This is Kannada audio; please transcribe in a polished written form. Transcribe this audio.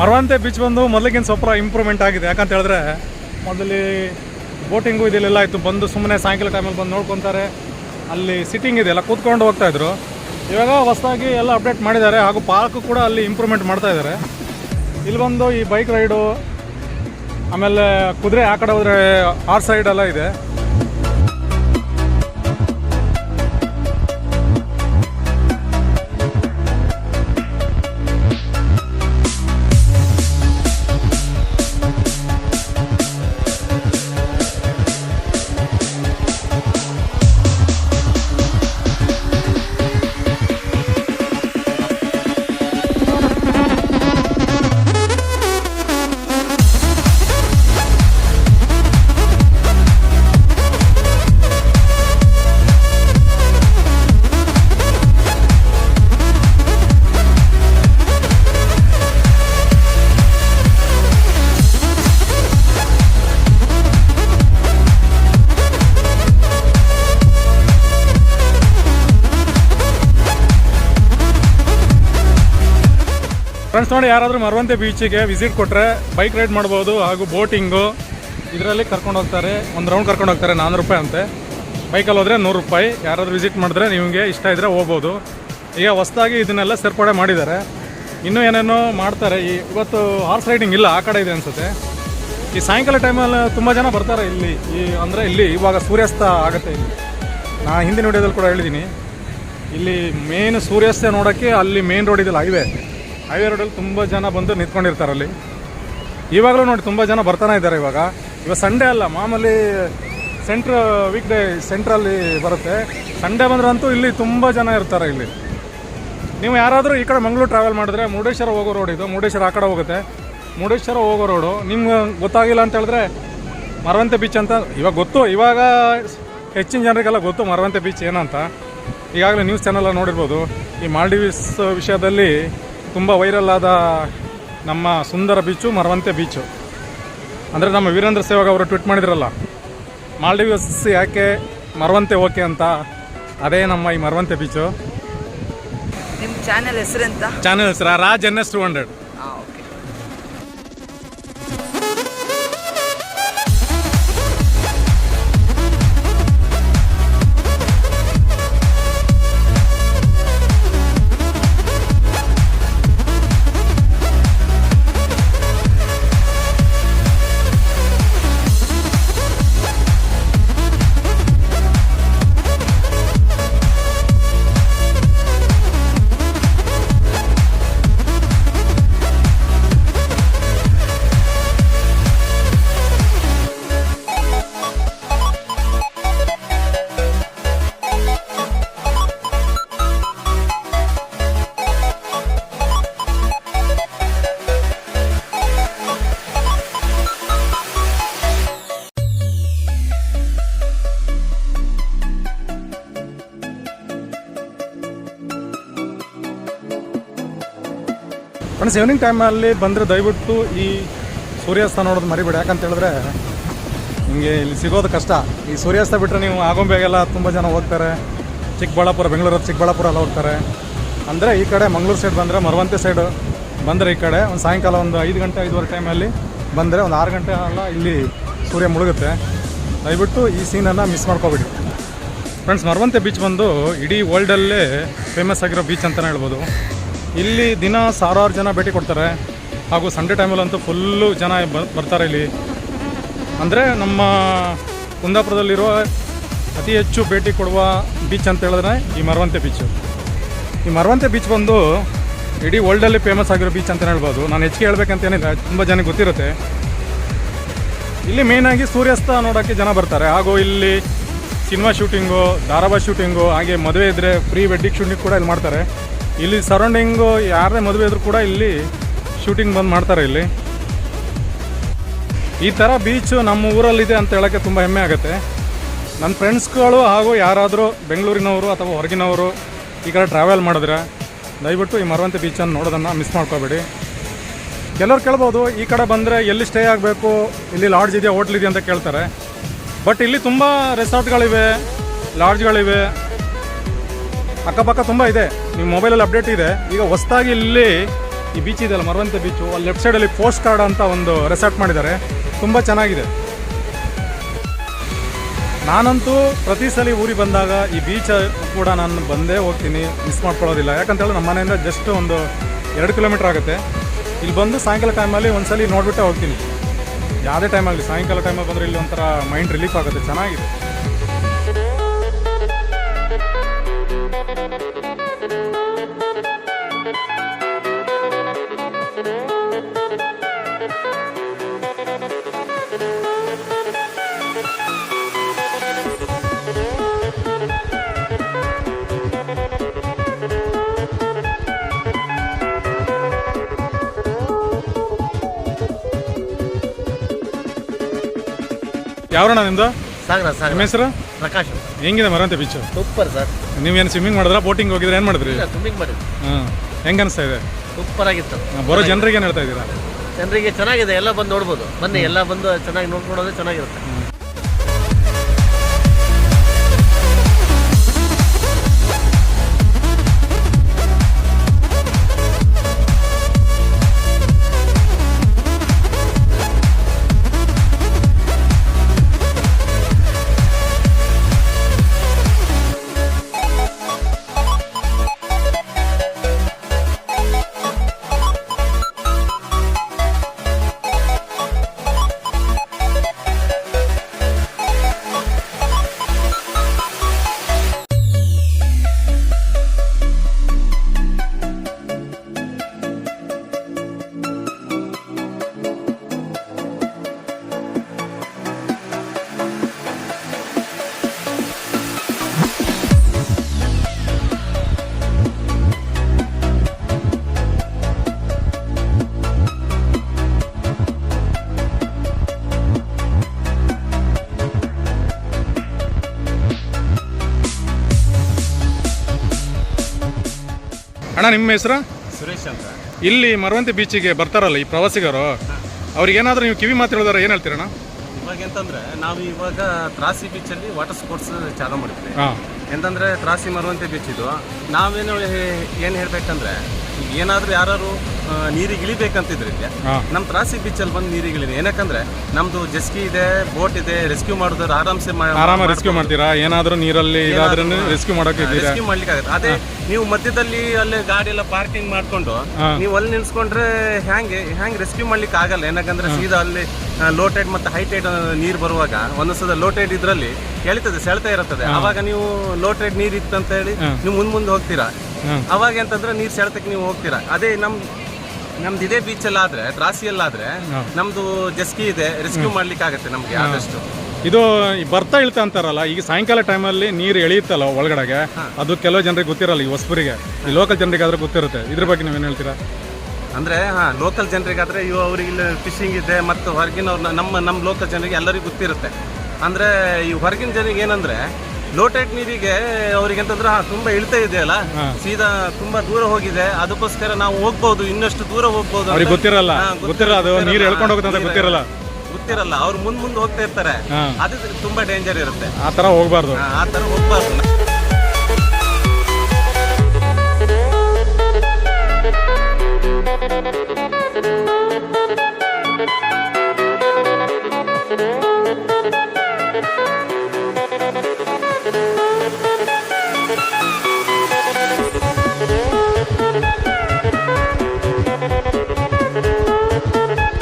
ಮರವಂತೆ ಬೀಚ್ ಬಂದು ಮೊದಲಿಗಿಂತ ಸ್ವಲ್ಪ ಇಂಪ್ರೂವ್ಮೆಂಟ್ ಆಗಿದೆ. ಯಾಕಂತ ಹೇಳಿದ್ರೆ ಮೊದಲು ಬೋಟಿಂಗು ಇದೆಲ್ಲ ಇತ್ತು, ಬಂದು ಸುಮ್ಮನೆ ಸಾಯಂಕಾಲ ಟೈಮಲ್ಲಿ ಬಂದು ನೋಡ್ಕೊತಾರೆ. ಅಲ್ಲಿ ಸಿಟ್ಟಿಂಗ್ ಇದೆಯಲ್ಲ, ಕೂತ್ಕೊಂಡು ಹೋಗ್ತಾಯಿದ್ರು. ಇವಾಗ ಹೊಸದಾಗಿ ಎಲ್ಲ ಅಪ್ಡೇಟ್ ಮಾಡಿದ್ದಾರೆ, ಹಾಗೂ ಪಾರ್ಕ್ ಕೂಡ ಅಲ್ಲಿ ಇಂಪ್ರೂವ್ಮೆಂಟ್ ಮಾಡ್ತಾ ಇದ್ದಾರೆ. ಇಲ್ಲಿ ಬಂದು ಈ ಬೈಕ್ ರೈಡು, ಆಮೇಲೆ ಕುದುರೆ ಆ ಕಡೆ ಹೋದರೆ ಆರ್ ಸೈಡ್ ಎಲ್ಲ ಇದೆ. ಫ್ರೆಂಡ್ಸ್ ನೋಡಿ, ಯಾರಾದರೂ ಮರವಂತೆ ಬೀಚಿಗೆ ವಿಸಿಟ್ ಕೊಟ್ಟರೆ ಬೈಕ್ ರೈಡ್ ಮಾಡ್ಬೋದು, ಹಾಗೂ ಬೋಟಿಂಗು ಇದರಲ್ಲಿ ಕರ್ಕೊಂಡು ಹೋಗ್ತಾರೆ. ಒಂದು ರೌಂಡ್ ಕರ್ಕೊಂಡು ಹೋಗ್ತಾರೆ, 400 ರೂಪಾಯಿ ಅಂತೆ. ಬೈಕಲ್ಲಿ ಹೋದರೆ 100 ರೂಪಾಯಿ. ಯಾರಾದರೂ ವಿಸಿಟ್ ಮಾಡಿದ್ರೆ ನಿಮಗೆ ಇಷ್ಟ ಇದ್ದರೆ ಹೋಗ್ಬೋದು. ಈಗ ಹೊಸದಾಗಿ ಇದನ್ನೆಲ್ಲ ಸೇರ್ಪಡೆ ಮಾಡಿದ್ದಾರೆ. ಇನ್ನೂ ಏನೇನೋ ಮಾಡ್ತಾರೆ. ಇವತ್ತು ಹಾರ್ಸ್ ರೈಡಿಂಗ್ ಇಲ್ಲ, ಆ ಕಡೆ ಇದೆ ಅನಿಸುತ್ತೆ. ಈ ಸಾಯಂಕಾಲ ಟೈಮಲ್ಲಿ ತುಂಬ ಜನ ಬರ್ತಾರೆ ಇಲ್ಲಿ. ಅಂದರೆ ಇಲ್ಲಿ ಇವಾಗ ಸೂರ್ಯಾಸ್ತ ಆಗುತ್ತೆ. ಇಲ್ಲಿ ನಾನು ಹಿಂದಿನ ವಿಡಿಯೋದಲ್ಲಿ ಕೂಡ ಹೇಳಿದ್ದೀನಿ, ಇಲ್ಲಿ ಮೇನ್ ಸೂರ್ಯಾಸ್ತ ನೋಡೋಕ್ಕೆ ಅಲ್ಲಿ ಮೇನ್ ರೋಡ್ ಇದೆಯಲ್ಲ, ಹೈವೇ ರೋಡಲ್ಲಿ ತುಂಬ ಜನ ಬಂದು ನಿಂತ್ಕೊಂಡಿರ್ತಾರೆ ಅಲ್ಲಿ. ಇವಾಗಲೂ ನೋಡಿ ತುಂಬ ಜನ ಬರ್ತಾನೆ ಇದ್ದಾರೆ. ಇವಾಗ ಸಂಡೇ ಅಲ್ಲ, ಮಾಮೂಲಿ ವೀಕ್ ಡೇ ಸೆಂಟ್ರಲ್ಲಿ ಬರುತ್ತೆ. ಸಂಡೇ ಬಂದ್ರಂತೂ ಇಲ್ಲಿ ತುಂಬ ಜನ ಇರ್ತಾರೆ. ಇಲ್ಲಿ ನೀವು ಯಾರಾದರೂ ಈ ಕಡೆ ಮಂಗಳೂರು ಟ್ರಾವೆಲ್ ಮಾಡಿದ್ರೆ ಮುರುಡೇಶ್ವರ ಹೋಗೋ ರೋಡ್ ಇದು. ಮುರುಡೇಶ್ವರ ಆ ಕಡೆ ಹೋಗುತ್ತೆ. ಮುರುಡೇಶ್ವರ ಹೋಗೋ ರೋಡು ನಿಮ್ಗೆ ಗೊತ್ತಾಗಿಲ್ಲ ಅಂತ ಹೇಳಿದ್ರೆ ಮರವಂತೆ ಬೀಚ್ ಅಂತ ಇವಾಗ ಗೊತ್ತು. ಇವಾಗ ಹೆಚ್ಚಿನ ಜನರಿಗೆಲ್ಲ ಗೊತ್ತು ಮರವಂತೆ ಬೀಚ್ ಏನಂತ. ಈಗಾಗಲೇ ನ್ಯೂಸ್ ಚಾನೆಲ್ಲ ನೋಡಿರ್ಬೋದು. ಈ ಮಾಲ್ಡೀವ್ಸ್ ವಿಷಯದಲ್ಲಿ ತುಂಬ ವೈರಲ್ ಆದ ನಮ್ಮ ಸುಂದರ ಬೀಚು ಮರವಂತೆ ಬೀಚು. ಅಂದರೆ ನಮ್ಮ ವೀರೇಂದ್ರ ಸೆಹ್ವಾಗ್ ಅವರು ಟ್ವೀಟ್ ಮಾಡಿದ್ರಲ್ಲ, ಮಾಲ್ಡೀವ್ಸ್ ಯಾಕೆ ಮರವಂತೆ ಓಕೆ ಅಂತ, ಅದೇ ನಮ್ಮ ಈ ಮರವಂತೆ ಬೀಚು. ನಿಮ್ಮ ಚಾನೆಲ್ ಹೆಸರೆಂತ? ಚಾನೆಲ್ ಹೆಸರು ರಾಜ್ NS 200. ಫ್ರೆಂಡ್ಸ್, ಈವ್ನಿಂಗ್ ಟೈಮಲ್ಲಿ ಬಂದರೆ ದಯವಿಟ್ಟು ಈ ಸೂರ್ಯಾಸ್ತ ನೋಡೋದು ಮರಿಬೇಡಿ. ಯಾಕಂತ ಹೇಳಿದ್ರೆ ನಿಮಗೆ ಇಲ್ಲಿ ಸಿಗೋದು ಕಷ್ಟ. ಈ ಸೂರ್ಯಾಸ್ತ ಬಿಟ್ಟರೆ ನೀವು ಆಗೊಂಬೆಗೆಲ್ಲ ತುಂಬ ಜನ ಹೋಗ್ತಾರೆ. ಚಿಕ್ಕಬಳ್ಳಾಪುರ, ಬೆಂಗಳೂರು ಚಿಕ್ಕಬಳ್ಳಾಪುರ ಎಲ್ಲ ಹೋಗ್ತಾರೆ. ಅಂದರೆ ಈ ಕಡೆ ಮಂಗಳೂರು ಸೈಡ್ ಬಂದರೆ, ಮರವಂತೆ ಸೈಡು ಬಂದರೆ ಈ ಕಡೆ ಒಂದು ಸಾಯಂಕಾಲ ಒಂದು 5 ಗಂಟೆ 5:15 ಟೈಮಲ್ಲಿ ಬಂದರೆ ಒಂದು 6 ಗಂಟೆ ಎಲ್ಲ ಇಲ್ಲಿ ಸೂರ್ಯ ಮುಳುಗುತ್ತೆ. ದಯವಿಟ್ಟು ಈ ಸೀನನ್ನು ಮಿಸ್ ಮಾಡ್ಕೋಬೇಡಿ. ಫ್ರೆಂಡ್ಸ್, ಮರವಂತೆ ಬೀಚ್ ಬಂದು ಇಡೀ ವರ್ಲ್ಡಲ್ಲೇ ಫೇಮಸ್ ಆಗಿರೋ ಬೀಚ್ ಅಂತಲೇ ಹೇಳ್ಬೋದು. ಇಲ್ಲಿ ದಿನ ಸಾವಿರಾರು ಜನ ಭೇಟಿ ಕೊಡ್ತಾರೆ. ಹಾಗೂ ಸಂಡೇ ಟೈಮಲ್ಲಂತೂ ಫುಲ್ಲು ಜನ ಬರ್ತಾರೆ ಇಲ್ಲಿ. ಅಂದರೆ ನಮ್ಮ ಕುಂದಾಪುರದಲ್ಲಿರುವ ಅತಿ ಹೆಚ್ಚು ಭೇಟಿ ಕೊಡುವ ಬೀಚ್ ಅಂತ ಹೇಳಿದ್ರೆ ಈ ಮರವಂತೆ ಬೀಚು. ಈ ಮರವಂತೆ ಬೀಚ್ ಬಂದು ಇಡೀ ವರ್ಲ್ಡಲ್ಲಿ ಫೇಮಸ್ ಆಗಿರೋ ಬೀಚ್ ಅಂತಲೇ ಹೇಳ್ಬೋದು. ನಾನು ಹೆಚ್ಚಿಗೆ ಹೇಳ್ಬೇಕಂತೇನಿಲ್ಲ, ತುಂಬ ಜನಕ್ಕೆ ಗೊತ್ತಿರುತ್ತೆ. ಇಲ್ಲಿ ಮೇಯ್ನಾಗಿ ಸೂರ್ಯಾಸ್ತ ನೋಡೋಕ್ಕೆ ಜನ ಬರ್ತಾರೆ. ಹಾಗೂ ಇಲ್ಲಿ ಸಿನಿಮಾ ಶೂಟಿಂಗು, ಧಾರಾವಾಹಿ ಶೂಟಿಂಗು, ಹಾಗೆ ಮದುವೆ ಇದ್ದರೆ ಪ್ರೀ ವೆಡ್ಡಿಂಗ್ ಶೂಟಿಂಗ್ ಕೂಡ ಇಲ್ಲಿ ಮಾಡ್ತಾರೆ. ಇಲ್ಲಿ ಸರೌಂಡಿಂಗು ಯಾರೇ ಮದುವೆ ಇದ್ರೂ ಕೂಡ ಇಲ್ಲಿ ಶೂಟಿಂಗ್ ಬಂದು ಮಾಡ್ತಾರೆ. ಇಲ್ಲಿ ಈ ಥರ ಬೀಚು ನಮ್ಮ ಊರಲ್ಲಿದೆ ಅಂತ ಹೇಳೋಕ್ಕೆ ತುಂಬ ಹೆಮ್ಮೆ ಆಗುತ್ತೆ. ನನ್ನ ಫ್ರೆಂಡ್ಸ್ಗಳು ಹಾಗೂ ಯಾರಾದರೂ ಬೆಂಗಳೂರಿನವರು ಅಥವಾ ಹೊರಗಿನವರು ಈ ಕಡೆ ಟ್ರಾವೆಲ್ ಮಾಡಿದ್ರೆ ದಯವಿಟ್ಟು ಈ ಮರವಂತೆ ಬೀಚನ್ನು ನೋಡೋದನ್ನು ಮಿಸ್ ಮಾಡ್ಕೋಬೇಡಿ. ಕೆಲವ್ರು ಕೇಳ್ಬೋದು, ಈ ಕಡೆ ಬಂದರೆ ಎಲ್ಲಿ ಸ್ಟೇ ಆಗಬೇಕು, ಇಲ್ಲಿ ಲಾಡ್ಜ್ ಇದೆಯಾ, ಹೋಟ್ಲ್ ಇದೆಯಾ ಅಂತ ಕೇಳ್ತಾರೆ. ಬಟ್ ಇಲ್ಲಿ ತುಂಬ ರೆಸಾರ್ಟ್ಗಳಿವೆ, ಲಾಡ್ಜ್ಗಳಿವೆ, ಅಕ್ಕಪಕ್ಕ ತುಂಬ ಇದೆ. ನಿಮ್ಮ ಮೊಬೈಲಲ್ಲಿ ಅಪ್ಡೇಟ್ ಇದೆ. ಈಗ ಹೊಸದಾಗಿ ಇಲ್ಲಿ ಈ ಬೀಚ್ ಇದೆಯಲ್ಲ ಮರವಂತೆ ಬೀಚು, ಅಲ್ಲಿ ಲೆಫ್ಟ್ ಸೈಡಲ್ಲಿ ಪೋಸ್ಟ್ ಕಾರ್ಡ್ ಅಂತ ಒಂದು ರೆಸಾರ್ಟ್ ಮಾಡಿದ್ದಾರೆ, ತುಂಬ ಚೆನ್ನಾಗಿದೆ. ನಾನಂತೂ ಪ್ರತಿ ಸಲ ಊರಿಗೆ ಬಂದಾಗ ಈ ಬೀಚ್ ಕೂಡ ನಾನು ಬಂದೇ ಹೋಗ್ತೀನಿ, ಮಿಸ್ ಮಾಡ್ಕೊಳ್ಳೋದಿಲ್ಲ. ಯಾಕಂತೇಳಿ ನಮ್ಮ ಮನೆಯಿಂದ ಜಸ್ಟ್ ಒಂದು 2 ಕಿಲೋಮೀಟ್ರ್ ಆಗುತ್ತೆ. ಇಲ್ಲಿ ಬಂದು ಸಾಯಂಕಾಲ ಟೈಮಲ್ಲಿ ಒಂದ್ಸಲಿ ನೋಡಿಬಿಟ್ಟೆ ಹೋಗ್ತೀನಿ. ಯಾವುದೇ ಟೈಮಲ್ಲಿ ಸಾಯಂಕಾಲ ಟೈಮಲ್ಲಿ ಬಂದರೆ ಇಲ್ಲಿ ಒಂಥರ ಮೈಂಡ್ ರಿಲೀಫ್ ಆಗುತ್ತೆ, ಚೆನ್ನಾಗಿದೆ. ಯಾವ್ರಣ್ಣ ನಿಮ್ದು? ಸಾಗರ ನಿಮ್ಮ ಹೆಸರು? ಪ್ರಕಾಶ್. ಹೆಂಗಿದೆ ಮರವಂತೆ ಬೀಚು? Super sir. ನೀವೇನು ಸ್ವಿಮ್ಮಿಂಗ್ ಮಾಡಿದ್ರಾ, ಬೋಟಿಂಗ್ ಹೋಗಿದ್ರೆ, ಏನು ಮಾಡಿದ್ರಿ? ಸ್ವಿಮ್ಮಿಂಗ್ ಮಾಡಿದ್ವಿ. ಹಾಂ, ಹೆಂಗೆ ಅನಿಸ್ತಾ ಇದೆ? ಸೂಪರ್ ಆಗಿತ್ತು. ಬರೋ ಜನರಿಗೆ ಏನು ಹೇಳ್ತಾ ಇದ್ದೀರಾ? ಜನರಿಗೆ ಚೆನ್ನಾಗಿದೆ, ಎಲ್ಲ ಬಂದು ನೋಡ್ಬೋದು. ಬನ್ನಿ, ಎಲ್ಲ ಬಂದು ಚೆನ್ನಾಗಿ ನೋಡ್ಕೊಳೋದು ಚೆನ್ನಾಗಿರುತ್ತೆ. ಅಣ್ಣ, ನಿಮ್ಮ ಹೆಸರು? ಸುರೇಶ್ ಅಂತ. ಇಲ್ಲಿ ಮರವಂತೆ ಬೀಚಿಗೆ ಬರ್ತಾರಲ್ಲ ಈ ಪ್ರವಾಸಿಗರು, ಅವ್ರಿಗೇನಾದರೂ ನೀವು ಕಿವಿ ಮಾತು ಹೇಳಿದಾರೆ ಏನು ಹೇಳ್ತೀರಣ್ಣ? ಇವಾಗ ಎಂತಂದ್ರೆ ನಾವು ಇವಾಗ ತ್ರಾಸಿ ಬೀಚಲ್ಲಿ ವಾಟರ್ ಸ್ಪೋರ್ಟ್ಸ್ ಚಾಲೂ ಮಾಡಿದ್ವಿ. ಹಾಂ, ಎಂತಂದ್ರೆ ತ್ರಾಸಿ ಮರುವಂತೆ ಬೀಚ್ ಇದು. ನಾವೇನು ಏನು ಹೇಳ್ಬೇಕಂದ್ರೆ, ಈಗ ಏನಾದರೂ ಯಾರು ನೀರಿಗೆ ಇಳಿಬೇಕಂತಿದ್ರೆ ನಮ್ಮ ತ್ರಾಸಿ ಬೀಚಲ್ಲಿ ಬಂದು ನೀರಿಗೆ ಇಳಿರಿ. ಏನಕ್ಕಂದ್ರೆ ನಮ್ದು ಜೆಸ್ಕಿ ಇದೆ, ಬೋಟ್ ಇದೆ, ರೆಸ್ಕ್ಯೂ ಮಾಡಿದ್ರೆ ಆರಾಮ ರೆಸ್ಕ್ಯೂ ಮಾಡ್ತೀರಾ? ಏನಾದರೂ ನೀರಲ್ಲಿ ಇದಾದ್ರೂ ರೆಸ್ಕ್ಯೂ ಮಾಡೋಕೆ ರೆಸ್ಕ್ಯೂ ಮಾಡ್ಲಿಕ್ಕೆ ಆಗುತ್ತೆ. ಅದೇ ನೀವು ಮಧ್ಯದಲ್ಲಿ ಅಲ್ಲಿ ಗಾಡಿ ಎಲ್ಲ ಪಾರ್ಕಿಂಗ್ ಮಾಡ್ಕೊಂಡು ನೀವು ಅಲ್ಲಿ ನಿಲ್ಸ್ಕೊಂಡ್ರೆ ಹ್ಯಾಂಗೆ ರೆಸ್ಕ್ಯೂ ಮಾಡ್ಲಿಕ್ಕೆ ಆಗಲ್ಲ. ಏನಕ್ಕಂದ್ರೆ ಸೀದಾ ಅಲ್ಲಿ ಲೋ ಟೈಡ್ ಮತ್ತು ಹೈ ಟೈಡ್ ನೀರು ಬರುವಾಗ ಒಂದೊಂದ್ಸಲ ಲೋ ಟೈಡ್ ಇದರಲ್ಲಿ ಸೆಳ್ತಾ ಇರುತ್ತದೆ. ಅವಾಗ ನೀವು ಲೋ ಟೈಡ್ ನೀರು ಇತ್ತಂತ ಹೇಳಿ ನೀವು ಮುಂದೆ ಹೋಗ್ತೀರಾ. ಅವಾಗ ಎಂತಂದ್ರೆ ನೀರು ಸೆಳೆತಕ್ಕೆ ನೀವು ಹೋಗ್ತೀರಾ. ಅದೇ ನಮ್ದು ಇದೇ ಬೀಚಲ್ಲಾದ್ರೆ, ತ್ರಾಸಿಯಲ್ಲಾದ್ರೆ ನಮ್ದು ಜೆಸ್ಕಿ ಇದೆ, ರೆಸ್ಕ್ಯೂ ಮಾಡ್ಲಿಕ್ಕೆ ಆಗುತ್ತೆ ನಮ್ಗೆ ಆದಷ್ಟು. ಇದು ಬರ್ತಾ ಇಳ್ತಾ ಅಂತಾರಲ್ಲ, ಈಗ ಸಾಯಂಕಾಲ ಟೈಮಲ್ಲಿ ನೀರು ಎಳೆಯುತ್ತಲ್ಲ ಒಳಗಡೆಗೆ, ಅದು ಕೆಲವು ಜನರಿಗೆ ಗೊತ್ತಿರಲ್ಲ. ಈ ಹೊಸಬರಿಗೆ, ಈ ಲೋಕಲ್ ಜನರಿಗೆ ಆದ್ರೆ ಗೊತ್ತಿರುತ್ತೆ. ಇದ್ರ ಬಗ್ಗೆ ನೀವೇನು ಹೇಳ್ತೀರಾ? ಅಂದ್ರೆ ಲೋಕಲ್ ಜನರಿಗಾದ್ರೆ ಅವ್ರಿಗೆ ಇಲ್ಲಿ ಫಿಶಿಂಗ್ ಇದೆ, ಮತ್ತು ಹೊರಗಿನವ್ರು ನಮ್ಮ ಲೋಕಲ್ ಜನರಿಗೆ ಎಲ್ಲರಿಗೂ ಗೊತ್ತಿರುತ್ತೆ. ಅಂದ್ರೆ ಈ ಹೊರಗಿನ ಜನರಿಗೆ ಏನಂದ್ರೆ ಲೋ ಟೈಡ್ ನೀರಿಗೆ ಅವ್ರಿಗೆ ಅಂತಂದ್ರೆ ತುಂಬಾ ಇಳ್ತಾ ಇದೆಯಲ್ಲ, ಸೀದಾ ತುಂಬಾ ದೂರ ಹೋಗಿದೆ, ಅದಕ್ಕೋಸ್ಕರ ನಾವು ಹೋಗ್ಬೋದು, ಇನ್ನಷ್ಟು ದೂರ ಹೋಗ್ಬೋದು. ಅವ್ರಿಗೆ ಗೊತ್ತಿರಲ್ಲ, ಅದು ನೀರು ಎಳ್ಕೊಂಡು ಹೋಗುತ್ತೆ ಅಂತ ಗೊತ್ತಿರಲ್ಲ. ಅವ್ರು ಮುಂದೆ ಹೋಗ್ತಾ ಇರ್ತಾರೆ. ಅದು ತುಂಬಾ ಡೇಂಜರ್ ಇರುತ್ತೆ. ಆ ಥರ ಹೋಗ್ಬಾರ್ದು. ಹೋಗ್ಬಾರ್ದು.